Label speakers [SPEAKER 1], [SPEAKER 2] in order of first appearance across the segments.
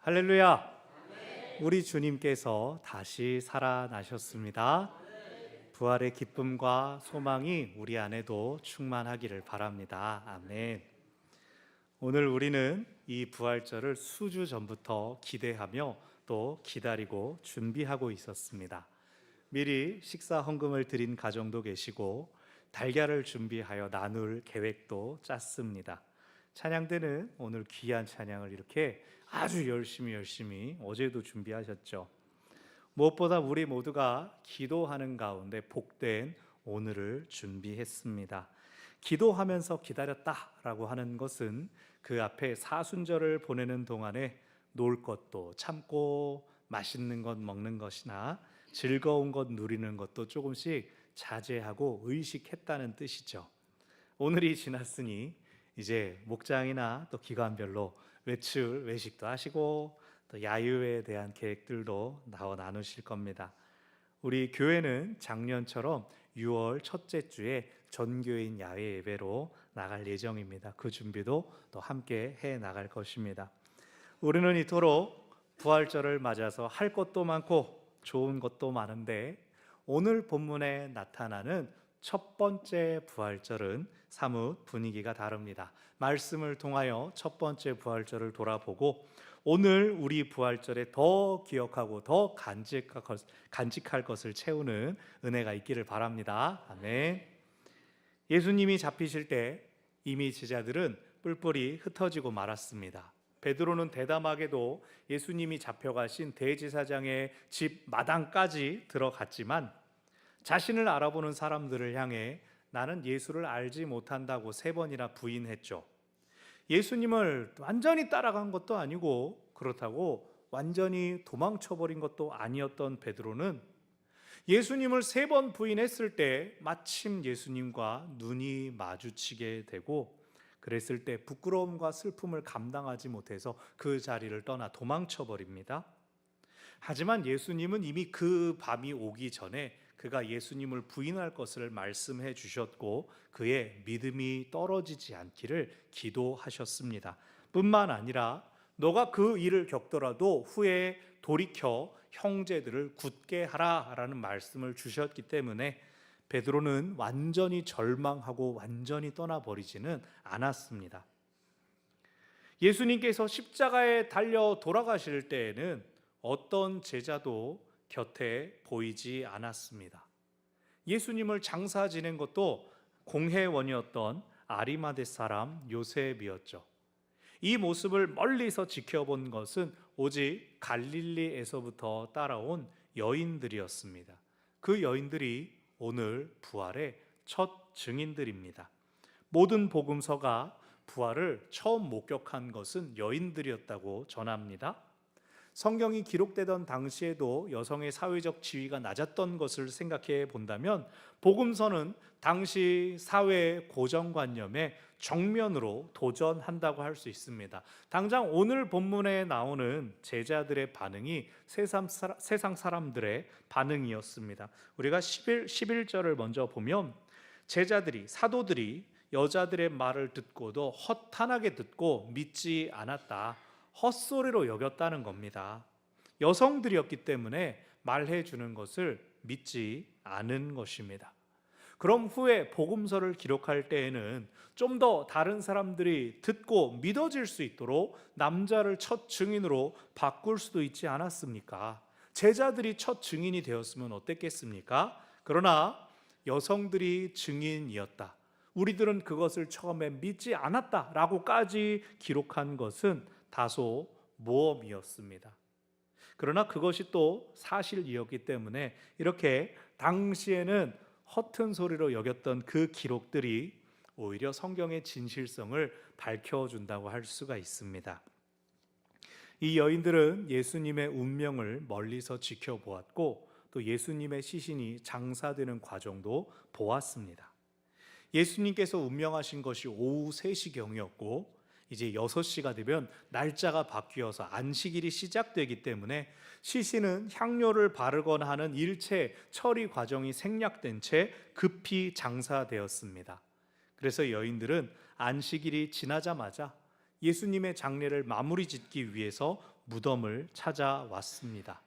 [SPEAKER 1] 할렐루야! 우리 주님께서 다시 살아나셨습니다. 부활의 기쁨과 소망이 우리 안에도 충만하기를 바랍니다. 아멘. 오늘 우리는 이 부활절을 수주 전부터 기대하며 또 기다리고 준비하고 있었습니다. 미리 식사 헌금을 드린 가정도 계시고 달걀을 준비하여 나눌 계획도 짰습니다. 찬양대는 오늘 귀한 찬양을 이렇게 아주 열심히 어제도 준비하셨죠. 무엇보다 우리 모두가 기도하는 가운데 복된 오늘을 준비했습니다. 기도하면서 기다렸다라고 하는 것은 그 앞에 사순절을 보내는 동안에 놀 것도 참고 맛있는 것 먹는 것이나 즐거운 것 누리는 것도 조금씩 자제하고 의식했다는 뜻이죠. 오늘이 지났으니 이제 목장이나 또 기관별로 외출, 외식도 하시고 또 야유에 대한 계획들도 나누실 겁니다. 우리 교회는 작년처럼 6월 첫째 주에 전교인 야외 예배로 나갈 예정입니다. 그 준비도 또 함께 해 나갈 것입니다. 우리는 이토록 부활절을 맞아서 할 것도 많고 좋은 것도 많은데 오늘 본문에 나타나는 첫 번째 부활절은 사뭇 분위기가 다릅니다. 말씀을 통하여 첫 번째 부활절을 돌아보고 오늘 우리 부활절에 더 기억하고 더 간직할 것을 채우는 은혜가 있기를 바랍니다. 아멘. 예수님이 잡히실 때 이미 제자들은 뿔뿔이 흩어지고 말았습니다. 베드로는 대담하게도 예수님이 잡혀가신 대제사장의 집 마당까지 들어갔지만 자신을 알아보는 사람들을 향해 나는 예수를 알지 못한다고 3번이나 부인했죠. 예수님을 완전히 따라간 것도 아니고 그렇다고 완전히 도망쳐버린 것도 아니었던 베드로는 예수님을 3번 부인했을 때 마침 예수님과 눈이 마주치게 되고 그랬을 때 부끄러움과 슬픔을 감당하지 못해서 그 자리를 떠나 도망쳐버립니다. 하지만 예수님은 이미 그 밤이 오기 전에 그가 예수님을 부인할 것을 말씀해 주셨고 그의 믿음이 떨어지지 않기를 기도하셨습니다. 뿐만 아니라 너가 그 일을 겪더라도 후에 돌이켜 형제들을 굳게 하라라는 말씀을 주셨기 때문에 베드로는 완전히 절망하고 완전히 떠나버리지는 않았습니다. 예수님께서 십자가에 달려 돌아가실 때에는 어떤 제자도 곁에 보이지 않았습니다. 예수님을 장사 지낸 것도 공회원이었던 아리마대 사람 요셉이었죠. 이 모습을 멀리서 지켜본 것은 오직 갈릴리에서부터 따라온 여인들이었습니다. 그 여인들이 오늘 부활의 첫 증인들입니다. 모든 복음서가 부활을 처음 목격한 것은 여인들이었다고 전합니다. 성경이 기록되던 당시에도 여성의 사회적 지위가 낮았던 것을 생각해 본다면 복음서는 당시 사회의 고정관념에 정면으로 도전한다고 할 수 있습니다. 당장 오늘 본문에 나오는 제자들의 반응이 세상 사람들의 반응이었습니다. 우리가 11절을 먼저 보면 제자들이, 사도들이 여자들의 말을 듣고도 허탄하게 듣고 믿지 않았다. 헛소리로 여겼다는 겁니다. 여성들이었기 때문에 말해주는 것을 믿지 않은 것입니다. 그럼 후에 복음서를 기록할 때에는 좀 더 다른 사람들이 듣고 믿어질 수 있도록 남자를 첫 증인으로 바꿀 수도 있지 않았습니까? 제자들이 첫 증인이 되었으면 어땠겠습니까? 그러나 여성들이 증인이었다. 우리들은 그것을 처음에 믿지 않았다라고까지 기록한 것은 다소 모험이었습니다. 그러나 그것이 또 사실이었기 때문에 이렇게 당시에는 허튼 소리로 여겼던 그 기록들이 오히려 성경의 진실성을 밝혀준다고 할 수가 있습니다. 이 여인들은 예수님의 운명을 멀리서 지켜보았고 또 예수님의 시신이 장사되는 과정도 보았습니다. 예수님께서 운명하신 것이 오후 3시경이었고 이제 6시가 되면 날짜가 바뀌어서 안식일이 시작되기 때문에 시신은 향료를 바르거나 하는 일체 처리 과정이 생략된 채 급히 장사되었습니다. 그래서 여인들은 안식일이 지나자마자 예수님의 장례를 마무리 짓기 위해서 무덤을 찾아왔습니다.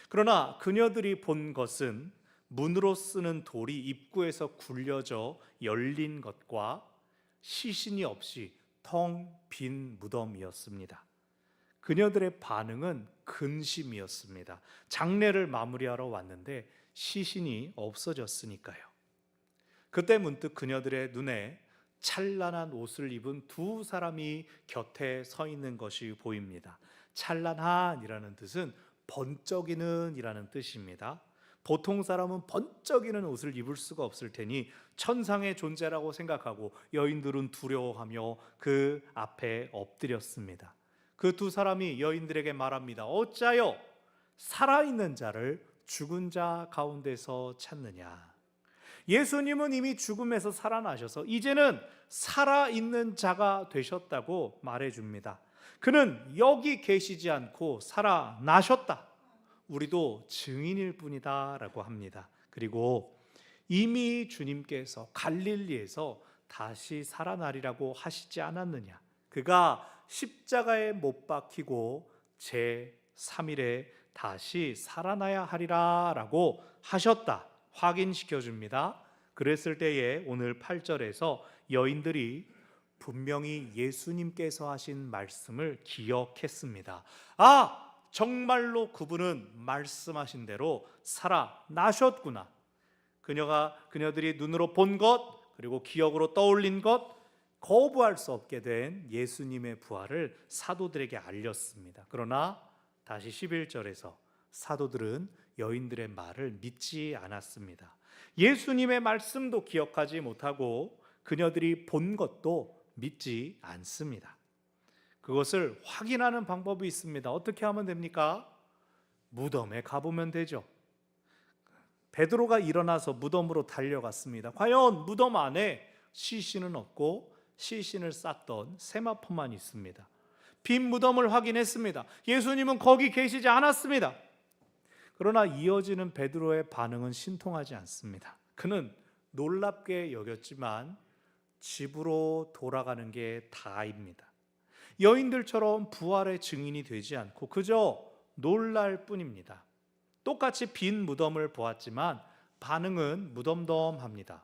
[SPEAKER 1] 그러나 그녀들이 본 것은 문으로 쓰는 돌이 입구에서 굴려져 열린 것과 시신이 없이 텅 빈 무덤이었습니다. 그녀들의 반응은 근심이었습니다. 장례를 마무리하러 왔는데 시신이 없어졌으니까요. 그때 문득 그녀들의 눈에 찬란한 옷을 입은 두 사람이 곁에 서 있는 것이 보입니다. 찬란한이라는 뜻은 번쩍이는 이라는 뜻입니다. 보통 사람은 번쩍이는 옷을 입을 수가 없을 테니 천상의 존재라고 생각하고 여인들은 두려워하며 그 앞에 엎드렸습니다. 그 두 사람이 여인들에게 말합니다. 어찌하여 살아있는 자를 죽은 자 가운데서 찾느냐. 예수님은 이미 죽음에서 살아나셔서 이제는 살아있는 자가 되셨다고 말해줍니다. 그는 여기 계시지 않고 살아나셨다. 우리도 증인일 뿐이다 라고 합니다. 그리고 이미 주님께서 갈릴리에서 다시 살아나리라고 하시지 않았느냐. 그가 십자가에 못 박히고 제3일에 다시 살아나야 하리라 라고 하셨다 확인시켜 줍니다. 그랬을 때에 오늘 8절에서 여인들이 분명히 예수님께서 하신 말씀을 기억했습니다. 정말로 그분은 말씀하신 대로 살아나셨구나. 그녀들이 눈으로 본 것, 그리고 기억으로 떠올린 것, 거부할 수 없게 된 예수님의 부활을 사도들에게 알렸습니다. 그러나 다시 11절에서 사도들은 여인들의 말을 믿지 않았습니다. 예수님의 말씀도 기억하지 못하고 그녀들이 본 것도 믿지 않습니다. 그것을 확인하는 방법이 있습니다. 어떻게 하면 됩니까? 무덤에 가보면 되죠. 베드로가 일어나서 무덤으로 달려갔습니다. 과연 무덤 안에 시신은 없고 시신을 쌌던 세마포만 있습니다. 빈 무덤을 확인했습니다. 예수님은 거기 계시지 않았습니다. 그러나 이어지는 베드로의 반응은 신통하지 않습니다. 그는 놀랍게 여겼지만 집으로 돌아가는 게 다입니다. 여인들처럼 부활의 증인이 되지 않고 그저 놀랄 뿐입니다. 똑같이 빈 무덤을 보았지만 반응은 무덤덤합니다.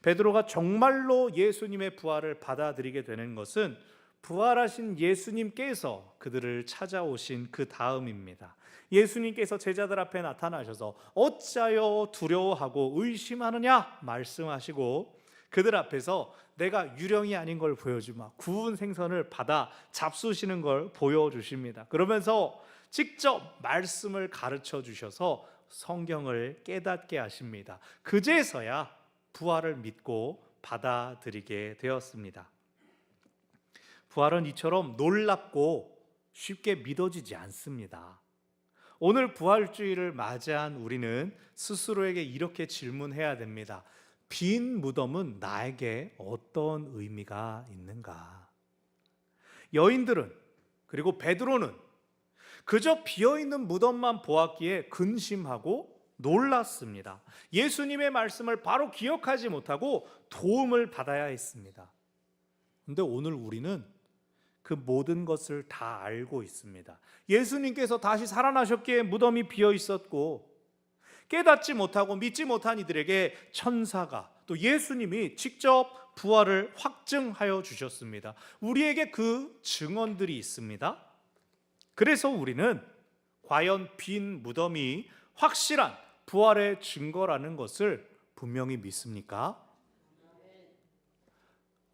[SPEAKER 1] 베드로가 정말로 예수님의 부활을 받아들이게 되는 것은 부활하신 예수님께서 그들을 찾아오신 그 다음입니다. 예수님께서 제자들 앞에 나타나셔서 어찌하여 두려워하고 의심하느냐 말씀하시고 그들 앞에서 내가 유령이 아닌 걸 보여주마, 구운 생선을 받아 잡수시는 걸 보여주십니다. 그러면서 직접 말씀을 가르쳐 주셔서 성경을 깨닫게 하십니다. 그제서야 부활을 믿고 받아들이게 되었습니다. 부활은 이처럼 놀랍고 쉽게 믿어지지 않습니다. 오늘 부활주의를 맞이한 우리는 스스로에게 이렇게 질문해야 됩니다. 빈 무덤은 나에게 어떤 의미가 있는가? 여인들은 그리고 베드로는 그저 비어있는 무덤만 보았기에 근심하고 놀랐습니다. 예수님의 말씀을 바로 기억하지 못하고 도움을 받아야 했습니다. 그런데 오늘 우리는 그 모든 것을 다 알고 있습니다. 예수님께서 다시 살아나셨기에 무덤이 비어 있었고 깨닫지 못하고 믿지 못한 이들에게 천사가 또 예수님이 직접 부활을 확증하여 주셨습니다. 우리에게 그 증언들이 있습니다. 그래서 우리는 과연 빈 무덤이 확실한 부활의 증거라는 것을 분명히 믿습니까?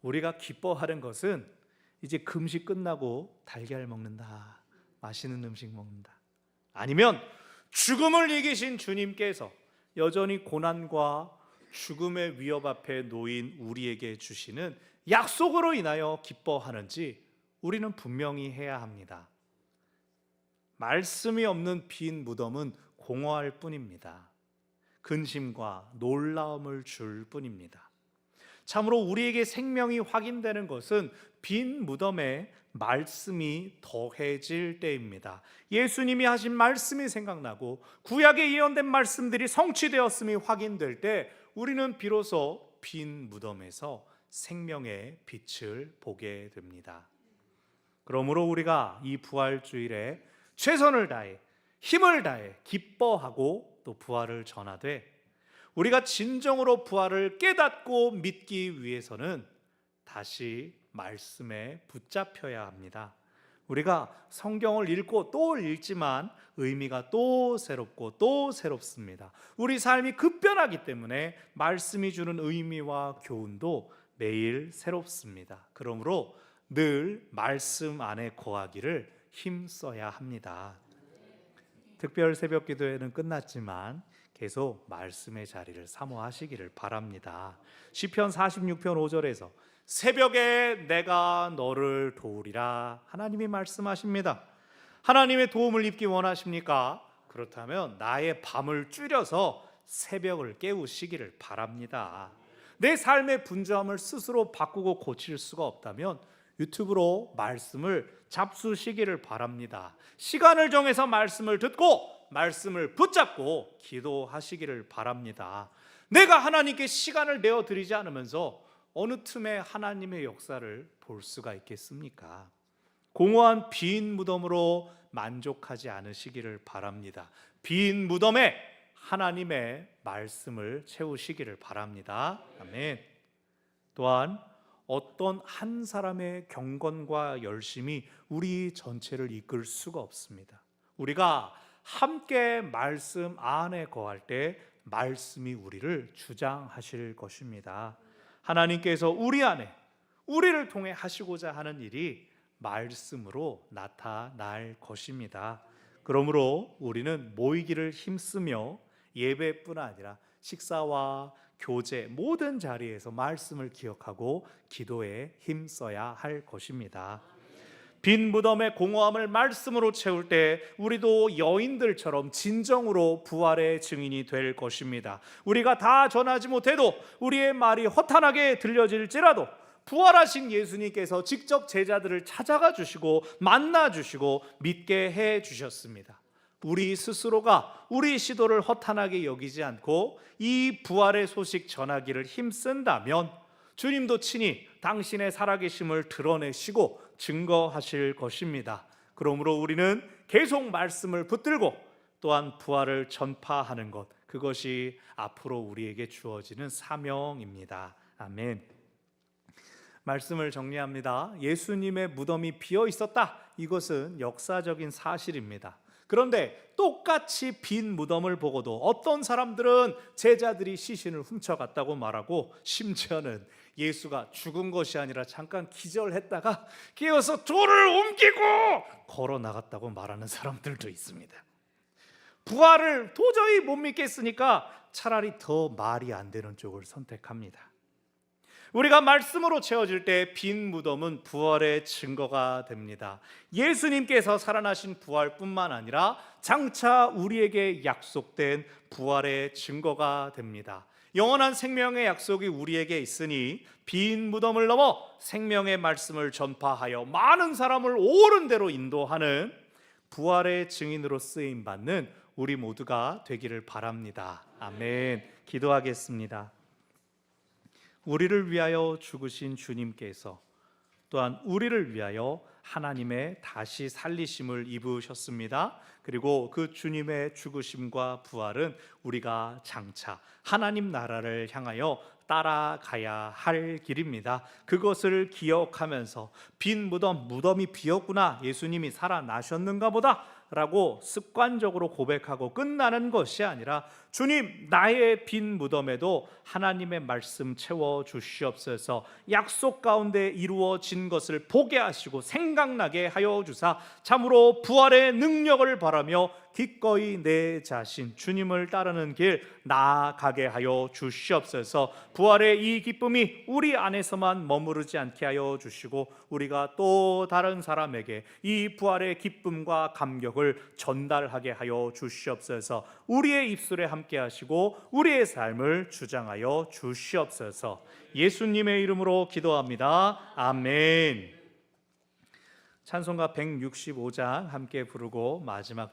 [SPEAKER 1] 우리가 기뻐하는 것은 이제 금식 끝나고 달걀 먹는다, 맛있는 음식 먹는다, 아니면 죽음을 이기신 주님께서 여전히 고난과 죽음의 위협 앞에 놓인 우리에게 주시는 약속으로 인하여 기뻐하는지 우리는 분명히 해야 합니다. 말씀이 없는 빈 무덤은 공허할 뿐입니다. 근심과 놀라움을 줄 뿐입니다. 참으로 우리에게 생명이 확인되는 것은 빈 무덤에 말씀이 더해질 때입니다. 예수님이 하신 말씀이 생각나고 구약에 예언된 말씀들이 성취되었음이 확인될 때 우리는 비로소 빈 무덤에서 생명의 빛을 보게 됩니다. 그러므로 우리가 이 부활주일에 최선을 다해 힘을 다해 기뻐하고 또 부활을 전하되, 우리가 진정으로 부활을 깨닫고 믿기 위해서는 다시 말씀에 붙잡혀야 합니다. 우리가 성경을 읽고 또 읽지만 의미가 또 새롭고 또 새롭습니다. 우리 삶이 급변하기 때문에 말씀이 주는 의미와 교훈도 매일 새롭습니다. 그러므로 늘 말씀 안에 거하기를 힘써야 합니다. 특별 새벽 기도회는 끝났지만 계속 말씀의 자리를 사모하시기를 바랍니다. 시편 46편 5절에서 새벽에 내가 너를 도우리라 하나님이 말씀하십니다. 하나님의 도움을 입기 원하십니까? 그렇다면 나의 밤을 줄여서 새벽을 깨우시기를 바랍니다. 내 삶의 분주함을 스스로 바꾸고 고칠 수가 없다면 유튜브로 말씀을 잡수시기를 바랍니다. 시간을 정해서 말씀을 듣고 말씀을 붙잡고 기도하시기를 바랍니다. 내가 하나님께 시간을 내어드리지 않으면서 어느 틈에 하나님의 역사를 볼 수가 있겠습니까? 공허한 빈 무덤으로 만족하지 않으시기를 바랍니다. 빈 무덤에 하나님의 말씀을 채우시기를 바랍니다. 아멘. 또한 어떤 한 사람의 경건과 열심이 우리 전체를 이끌 수가 없습니다. 우리가 함께 말씀 안에 거할 때 말씀이 우리를 주장하실 것입니다. 하나님께서 우리 안에 우리를 통해 하시고자 하는 일이 말씀으로 나타날 것입니다. 그러므로 우리는 모이기를 힘쓰며 예배뿐 아니라 식사와 교제 모든 자리에서 말씀을 기억하고 기도에 힘써야 할 것입니다. 빈 무덤의 공허함을 말씀으로 채울 때 우리도 여인들처럼 진정으로 부활의 증인이 될 것입니다. 우리가 다 전하지 못해도 우리의 말이 허탄하게 들려질지라도 부활하신 예수님께서 직접 제자들을 찾아가 주시고 만나 주시고 믿게 해 주셨습니다. 우리 스스로가 우리 시도를 허탄하게 여기지 않고 이 부활의 소식 전하기를 힘쓴다면 주님도 친히 당신의 살아계심을 드러내시고 증거하실 것입니다. 그러므로 우리는 계속 말씀을 붙들고 또한 부활을 전파하는 것, 그것이 앞으로 우리에게 주어지는 사명입니다. 아멘. 말씀을 정리합니다. 예수님의 무덤이 비어 있었다. 이것은 역사적인 사실입니다. 그런데 똑같이 빈 무덤을 보고도 어떤 사람들은 제자들이 시신을 훔쳐갔다고 말하고, 심지어는 예수가 죽은 것이 아니라 잠깐 기절했다가 깨어서 돌을 옮기고 걸어 나갔다고 말하는 사람들도 있습니다. 부활을 도저히 못 믿겠으니까 차라리 더 말이 안 되는 쪽을 선택합니다. 우리가 말씀으로 채워질 때 빈 무덤은 부활의 증거가 됩니다. 예수님께서 살아나신 부활뿐만 아니라 장차 우리에게 약속된 부활의 증거가 됩니다. 영원한 생명의 약속이 우리에게 있으니 빈 무덤을 넘어 생명의 말씀을 전파하여 많은 사람을 옳은 대로 인도하는 부활의 증인으로 쓰임받는 우리 모두가 되기를 바랍니다. 아멘. 기도하겠습니다. 우리를 위하여 죽으신 주님께서 또한 우리를 위하여 하나님의 다시 살리심을 입으셨습니다. 그리고 그 주님의 죽으심과 부활은 우리가 장차 하나님 나라를 향하여 따라가야 할 길입니다. 그것을 기억하면서 빈 무덤이 비었구나, 예수님이 살아나셨는가 보다 라고 습관적으로 고백하고 끝나는 것이 아니라, 주님, 나의 빈 무덤에도 하나님의 말씀 채워 주시옵소서. 약속 가운데 이루어진 것을 보게 하시고 생각나게 하여 주사 참으로 부활의 능력을 바라며 기꺼이 내 자신 주님을 따르는 길 나아가게 하여 주시옵소서. 부활의 이 기쁨이 우리 안에서만 머무르지 않게 하여 주시고 우리가 또 다른 사람에게 이 부활의 기쁨과 감격을 전달하게 하여 주시옵소서. 우리의 입술에 함께 하시고 우리의 삶을 주장하여 주시옵소서. 예수님의 이름으로 기도합니다. 아멘. 찬송가 165장 함께 부르고 마지막